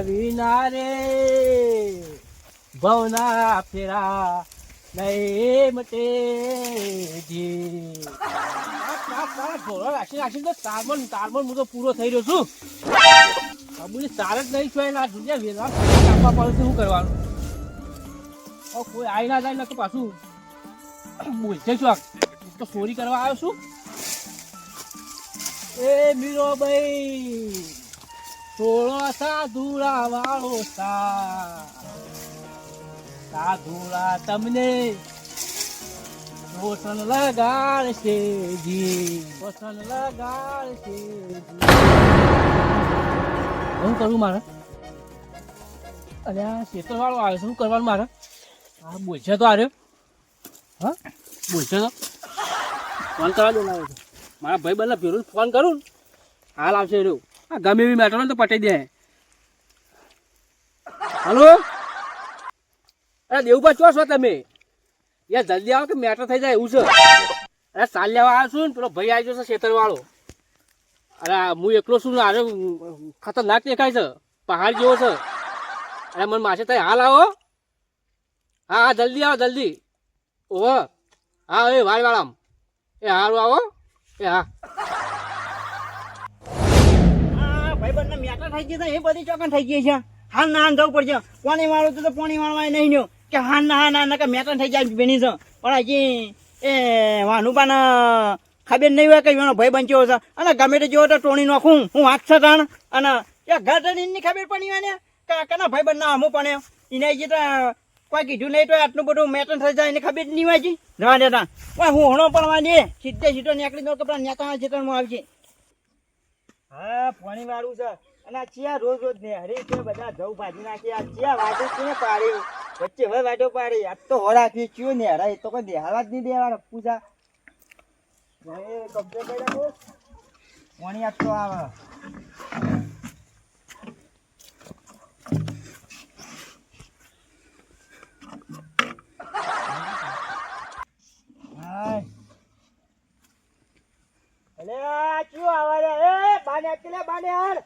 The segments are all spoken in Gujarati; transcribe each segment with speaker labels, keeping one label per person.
Speaker 1: વિના રે ભવના ફેરા નહીં મટે જી. ઢોરો રાખી તો તારમણ હું તો પૂરો થઈ રહ્યો છું. અબુની તાર જ નહીં છો એના દુનિયા વેલા કાપવા પડે શું કરવાનું? કોઈ આવી ના જાય ને તો પાછું બોલશે શું? તો ચોરી કરવા આવ્યો છું. એ મીરો ભાઈ થોડો સાધુરા વાળો સાધુરા તમને રોશન લગાડશે જી, રોશન લગાડશે જી. શું કરવું મારે? અરે આ શેતર વાળો આવે છે, શું કરવાનું મારે? હા બોલશે તો આર્યો. હા બોલશે તો ફોન કરવા દો લાવે છે મારા ભાઈ બંને ભેરું ફોન કરું ને હાલ આવશે રહ્યું. હા ગમે એવી મેટર તો પટાઈ દે. હલો અરે દેવુભા ચો છો તમે? યાર જલ્દી આવો કે મેટર થઈ જાય એવું છે. અરે ચાલ લેવા આવ્યો છું ને પેલો ભાઈ આવી જશે શેતર વાળો. અરે હું એકલો છું ને અરે ખતરનાક દેખાય છે, પહાડ જેવો છે. અરે મને માસે થાય હાલ આવો. હા હા જલ્દી આવો જલ્દી. ઓહો હા એ વાળવાળામ એ હારું આવો એ હા.
Speaker 2: ભાઈ બંને મેટર થઈ ગઈ એ બધી ચોકન થઈ ગઈ છે. હાલ ના જવું પડશે. પાણી વાળું તો પાણી વાળવા નહીં ન્યો કે હા ના કે મેટર થઈ જાય બેની છે. પણ હજી એ વાનુપાને ખબર નહીં હોય કે એનો ભાઈ બન્યો છે અને ગમે તે જેવો તો ટોણી નાખું હું હાથ છે તાણ અને એ ઘર ની ખબર પડી હોય ને કે કના ભાઈ બંને હમું પણ એને જે કોઈ કીધું નહીં તો આટલું બધું મેટર થઈ જાય એને ખબર નહીં હોય છે. જવા દેતા હું હણો પડવા દે સીધો નીકળી દો કપડા નેતા ખેતરમાં આવશે. હા પાણી વાળું છે અને આ ચિયા રોજ ને હરી છે બધા જવું ભાજી નાખી આ ચિયા વાટો છે પાડી વચ્ચે હવે વાટો પાડી આ તો હોરાથી ચિયો ને હરાય તો કોઈ દેહાવા જ નહીં દેવાનો પૂજા કબજે કરી રાખો પાણી આ તો આવે. અલે આ ચિયો આવા રે એ બાને અકેલે બાને યાર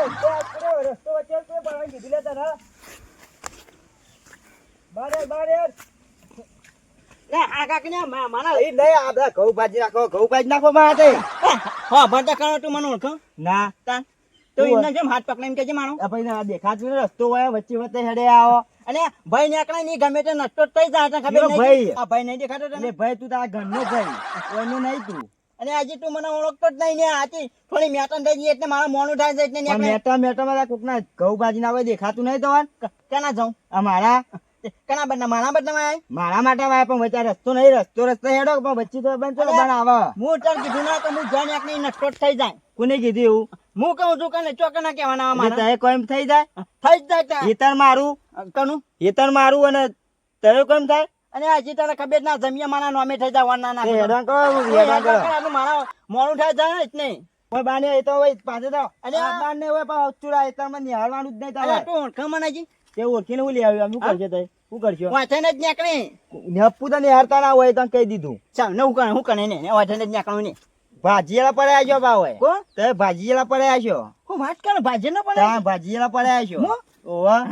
Speaker 2: રસ્તો વચ્ચે કોઈ બનાવી દીધી લે તને બારે લે આ કાકને મારા લઈ લે આ બધા ઘઉં ભાજી નાખો મારા હા ભરતા કરો તું મને ઓળખો ના તા તો ઇન્ના જેમ હાથ પકડીને કેજે માનો આ ભાઈ ના દેખાતું રસ્તો હોય વચ્ચે હેડે આવો અને ભાઈ નીકળે ની ગમે તે નસ્તો થઈ જાય ખબર નહીં ભાઈ આ ભાઈ નહીં દેખાતો તને ભાઈ તું તારા ઘરનો ભાઈ કોઈનો નહીં તું અને આજે તું મને ઓળખતો જ નહીં ને આથી થોડી મેટન થઈ ગઈ એટલે મારા મોનું થાય છે એટલે મેટા કોકના ઘઉં ભાજી ના દેખાતું નહીં તો કેના જાઉં આ મારા કના બદના મારા બદના મારા માટે આવે પણ વચ્ચે રસ્તો નહીં રસ્તો હેડો પણ વચ્ચે તો બંધ બનાવે હું ચાલ કીધું ના તો હું જાણ એકની નસ્તો થઈ જાય કોને કીધું એવું હું કહું છું કે ચોકના કહેવાના મારા કોઈમ થઈ જાય હેતર મારું કનું હેતર મારું અને તય કોઈમ થાય અને હજી તને ખબર ના જમીયા મારા નોમે થઈ જવાના ના મારા મોડું થાય જાય જ નહીં કોઈ બાને એ તો પાસે તો અને બાને હોય પણ ચૂડા એ તમને નિહાળવાનું જ નહીં તારે તું ઓળખ મને હજી તે ઓળખીને હું લઈ આવ્યો શું કરશે તઈ શું કરશો વાંચને જ નીકળી નપુ તો નિહાળતા ના હોય તો કહી દીધું ચાલ ને હું કરે ને વાંચને જ નીકળું ને ભાજીલા પડ્યા છો ભાવ હોય કોણ તે ભાજીલા પડ્યા છો હું વાત કર ભાજી ના પડ્યા ભાજીલા પડ્યા છો ઓવા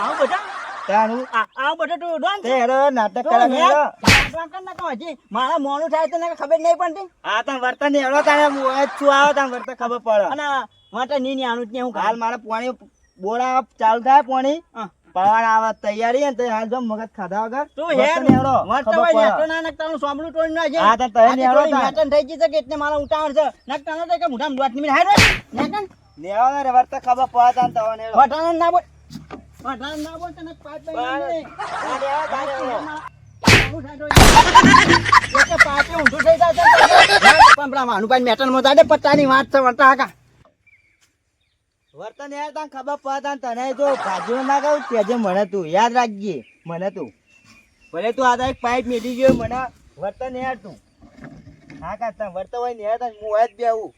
Speaker 2: આવ બધા તારું આ બધું તું ડોન તે હેરો નાટક કરે હજી મારા મોનું થાય તો ખબર નહીં પડતી આ તને વર્તન ને હેરો તારે છું આવો તને વર્તન ખબર પડે અને માટે ની આનું જ હું હાલ મારા પાણી બોરા ચાલુ થાય પાણી પવાડ આવે તૈયારી ને હાલ જો મગજ ખાધા વગર તું હેરો વર્તન ના નકતાનું સાંભળું તોડી ના છે આ તને તય ને હેરો મેટન થઈ ગઈ છે કે એટલે મારા ઉતાવળ છે નકતાનો તો કે મુઠામ દોટ ની હારો નકન ને આવે રે વર્તન ખબર પડે તને તો ને વટાણ ના બોલ વટાણ ના બોલ તને પાટ લઈ પાટે ઊંધું થઈ જાય પણ પેલા માનુભાઈ મેટન માં તાડે પત્તાની વાત છે વર્તા હાકા વર્તન યાર તને ખબર પડે તને જો ભાજીઓ ના કહું તેજે મને તું યાદ રાખજે મને તું ભલે તું આ એક પાઇપ મેલી ગયો મને વર્તન યાર તું હા કા તને વર્તન હોય ને યાર હું હોય જ બે આવું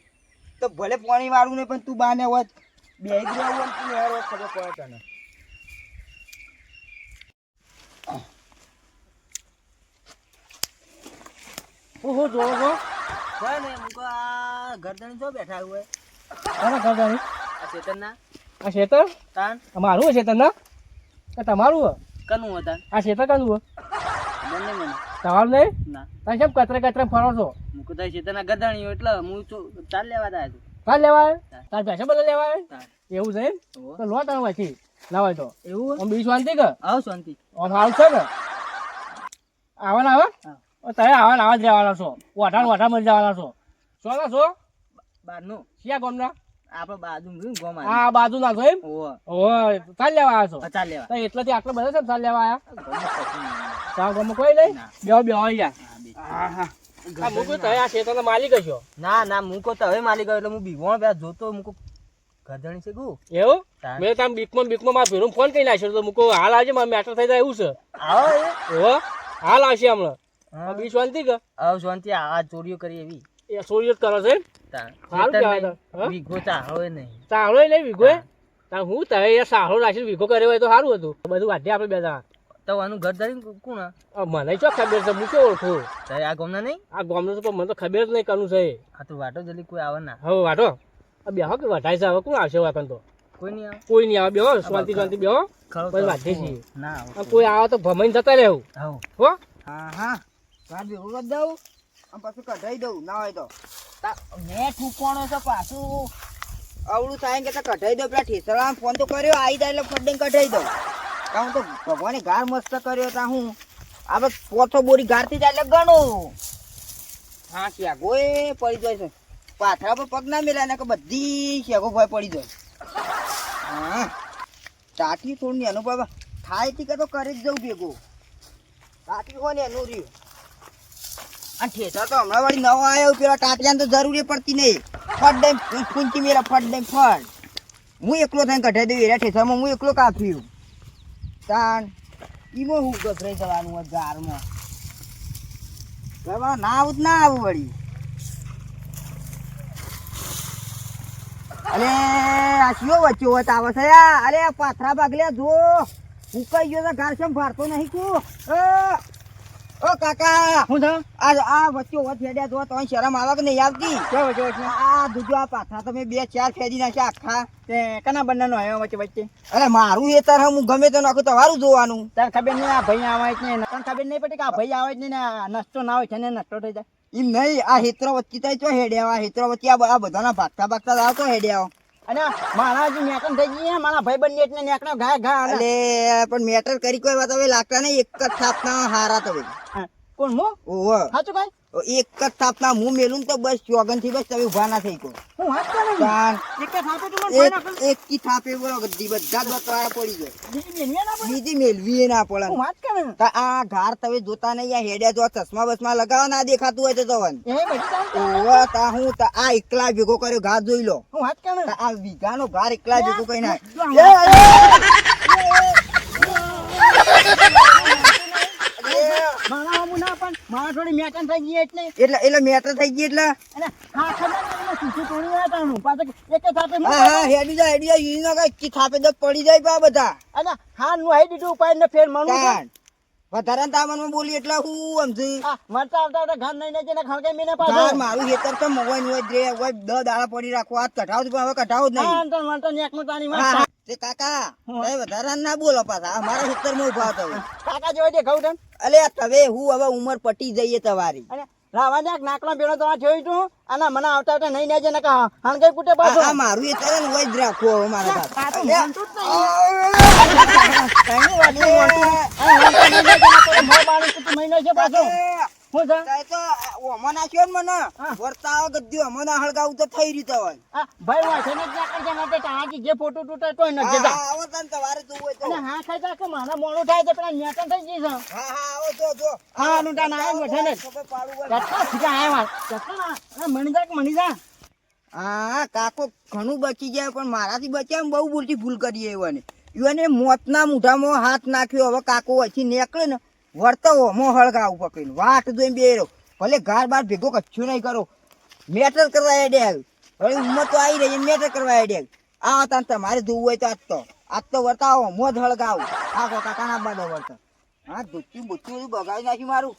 Speaker 2: તો ભલે પાણી વાળું નહીં પણ તું બાને હોય બે જ આવું તું યાર ખબર પડે તને ઓહો જો કોઈ નહીં મુકો આ ગરદણી જો બેઠા હોય અરે ગરદણી આ ચેતનના
Speaker 1: આ ખેતર
Speaker 2: તાન
Speaker 1: અમારું હે ખેતર ના કે તમારું હે?
Speaker 2: કનું હતા
Speaker 1: આ ખેતર કનું હે?
Speaker 2: બંને મને
Speaker 1: તમારું નહીં?
Speaker 2: ના
Speaker 1: તમે કેમ કચરે કચરે ફરો છો?
Speaker 2: હું કદાચ ચેતના ગધાણીઓ એટલે હું તો ચાલ લેવા આવ્યો છું.
Speaker 1: કાલ લેવા આવ્યો? તાર પૈસા બધા લેવા આવ્યો?
Speaker 2: તાન.
Speaker 1: એવું છે એમ?
Speaker 2: ઓહો.
Speaker 1: તો લો તાર પછી ના હોય તો
Speaker 2: એવું
Speaker 1: આમ બીજું શાંતિ કે
Speaker 2: આવ શાંતિ
Speaker 1: આમ સારું છે ને આવવાના આવે
Speaker 2: હા.
Speaker 1: તમે આવવાના આવા જ રહેવાના છો વઠાણ મળી જવાના છો શોના છો
Speaker 2: બારનું
Speaker 1: ક્યાં ગામના
Speaker 2: આપણે બાજુ ગોમ
Speaker 1: આ બાજુ ના છો એમ
Speaker 2: ઓહો
Speaker 1: ઓય ચાલ લેવા આવ્યા છો
Speaker 2: ચાલ લેવા
Speaker 1: તો એટલાથી આટલા બધા છે ચાલ લેવા આવ્યા
Speaker 2: ગોમ કશું નહીં.
Speaker 1: ચાલ ગામમાં કોઈ નહીં
Speaker 2: ના.
Speaker 1: બેહો આવી જા
Speaker 2: હા, બે.
Speaker 1: આ મૂકું તો આ ખેતરનો માલિક હશો
Speaker 2: ના ના મૂકો તો હવે માલિક આવ્યો એટલે હું બીવો બે જોતો મૂકો ગધણી છે ગુ
Speaker 1: એવું
Speaker 2: તાન.
Speaker 1: મેં તામ બીકમાં મારા ભેરું ફોન કરી નાખ્યો તો મૂકો હાલ આવજે મારે મેટર થઈ જાય એવું છે
Speaker 2: આવો એ
Speaker 1: ઓહો હાલ આવશે હમણાં
Speaker 2: હા.
Speaker 1: બીજ શાંતિ કે
Speaker 2: આવ શાંતિ આ ચોરીઓ કરી એવી
Speaker 1: એ સોરિયત કરો છે એમ?
Speaker 2: તાન.
Speaker 1: સારું
Speaker 2: ખેતર
Speaker 1: કહેવાય
Speaker 2: નહીં,
Speaker 1: તો. હા?
Speaker 2: વીઘો ચાહો નહીં
Speaker 1: સારો નહીં વિગો તાર હું તારે યાર સારો રાખીને વિગો કર્યો હોય તો સારું હતું બધું વાઢે આપણે બે જણા
Speaker 2: તો આનું ઘર ધરી કોણ
Speaker 1: મને ચો ખબર છે હું શું ઓળખું
Speaker 2: તારે આ ગોમના નહીં
Speaker 1: આ ગામનું તો પણ મને તો ખબર જ નહીં કરવું છે
Speaker 2: આ તો વાટો જલ્દી કોઈ આવે ના
Speaker 1: હવે વાટો આ બેહો કે વઢાય છે હવે કોણ આવશે વાકન તો
Speaker 2: કોઈ નહીં આવે
Speaker 1: કોઈ નહીં આવે બેહો શાંતિ બેહો
Speaker 2: ખરો
Speaker 1: પછી
Speaker 2: તો
Speaker 1: વાઢે છીએ
Speaker 2: ના આવે
Speaker 1: આ કોઈ આવે તો ભમાઈને જતા રહેવું
Speaker 2: આવો
Speaker 1: હો
Speaker 2: હા હા વાત ભેગું કરી દઉં આમ પાછું કઢાઈ દઉં ના હોય તો મેં ઠૂકવાનો છે પાછું અવળું થાય કે કઢાઈ દઉં પેલા ઠેસરામાં ફોન તો કર્યો આવી જાય એટલે ફટ દઈને કઢાઈ દઉં કારણ તો ભગવાને ગાર મસ્ત કર્યો તા હું આ બસ પોથો બોરી ગારથી જાય એટલે ગણું હા શેગો એ પડી જાય છે પાથરા પર પગ ના મેલા ને કે બધી શેગો ભય પડી જાય હા ટાટી થોડી અનુભવ થાય થી કે તો કરી જ જવું ભેગું ટાટી હોય ને એનું રહ્યું અને ઠેસા તો હમણાં વાળી નવો આવ્યો પેલા ટાટિયાને તો જરૂરી પડતી નહીં ફટ દઈ પૂંચી મેલા ફટ દઈ ફટ હું એકલો થઈને કઢાઈ દઉં એના ઠેસામાં હું એકલો કાપ્યું તાન ઈમાં હું ગભરાઈ જવાનું હોય ગારમાં ઘરમાં ના આવું જ ના આવું વળી અરે આ કયો વચ્ચે હોત આવે છે યાર અરે આ પાથરા ભાગલ્યા જો ઉકાઈ ગયો તો ઘાર કેમ ફારતો નહીં કુ ઓ કાકા
Speaker 1: શું છે
Speaker 2: આ વચ્ચે હોત ફેડ્યા જો તો શરમ આવે કે નહીં આવતી આ દૂધો આ પાથરા તમે 2-4 ફેરી નાખ્યા આખા તે કના બંનેનો આવ્યો વચ્ચે વચ્ચે અરે મારું એ તર હું ગમે તો નાખું તમારું જોવાનું તને ખબર નહીં આ ભાઈ આવે જ નહીં તને ખબર નહીં પડી કે આ ભાઈ આવે જ નહીં ને આ નસ્તો ના હોય છે ને નસ્તો થઈ જાય એમ નહીં આ હેત્રો વચ્ચે થાય તો હેડ્યા આ હેત્રો વચ્ચે આ બધાના ભાગતા આવતો હેડ્યા અને મારા જે મેટર થઈ ગઈ મારા ભાઈ બંને એટલે નેકનો ઘા ઘા અલે પણ મેટર કરી કોઈ વાત હવે લાગતા નહીં એક જ થાપના હારા તો કોણ મો ઓહો સાચું ભાઈ એક જ થાપના હું મેલું તો બસ ચોગન થી બસ તમે ઉભા ના થઈ કો હું વાત કરું એક થાપે તો મને એક કી થાપે બોલો ગદ્દી બધા દોતવાળા પડી જાય બીજી મેલવી ના પડે હું વાત કરું આ ઘાર તમે જોતા નહીં આ હેડ્યા જો ચશ્મા બસમાં લગાવો ના દેખાતું હોય તો તવન ઓહો તા હું આ એકલા ભેગો કર્યો ઘાર જોઈ લો હું વાત કરું આ વીઘાનો ઘાર એકલા ભેગો કઈ ના મારા થોડી મેટન થઈ ગઈ એટલે મેટર થઈ ગઈ એટલે હેડી જાય ઈ થાપે તો પડી જાય બા બધા વધારે તાવનમાં બોલી એટલે હું સમજી મારું હેતર તો મગવાઈ હોય રે હોય 10 દાડા પડી રાખો આ કઢાવ હવે કઢાવ જ નહીં તે કાકા એ વધારે ના બોલો પાછા અમારા હેતર માં ઉભા તો કાકા જોઈ દે ઘઉં અલે તમે હું હવે ઉંમર પટી જઈએ તમારી રાવા દે નાકનો બેડો તો જોઈ તું અને મને આવતા આવતા નહીં લેજે ને કા હણગાઈ કુટે પાછો આ મારું એ તરન હોય જ રાખો હવે મારા પાસે મહિનો છે પાછો હું છે તો ઓમો નાખ્યો ને મને વર્તાવ ગદ્યો ઓમો ના હળગાવ તો થઈ રીતો હોય ભાઈ વાસે ને જાકર કે માટે તાજી જે ફોટો તૂટે તોય ન જતા આવો તન તમારે તું હોય તો હા ખાઈ જા કે મારા મોણો થાય તો પેલા નેટન થઈ ગઈ છે હા આવો જો હા નું તા ના મોઠે ને કેટલા સીધા આયા કેટલા મણી જા હા કાકો ઘણું બચી જાય પણ મારાથી બચ્યા બહુ બોલતી ભૂલ કરી એવાને ઈવને મોતના મુઠામાં હાથ નાખ્યો હવે કાકો વચ્ચે નીકળે ને વર્તો મો હળગાવ પકડીને વાટ જોઈને બેરો ભલે ઘર બાર ભેગો કચ્છું નહીં કરો મેટર કરવા એડે હવે ઉંમર તો આવી રહી મેટર કરવા એડે આ તા તમારે જોવું હોય તો આજ તો વર્તાવો મોજ હળગાવ આ કાકા ના બાદો વર્તા હા દુચ્ચું બુચ્ચું બગાડી નાખ્યું મારું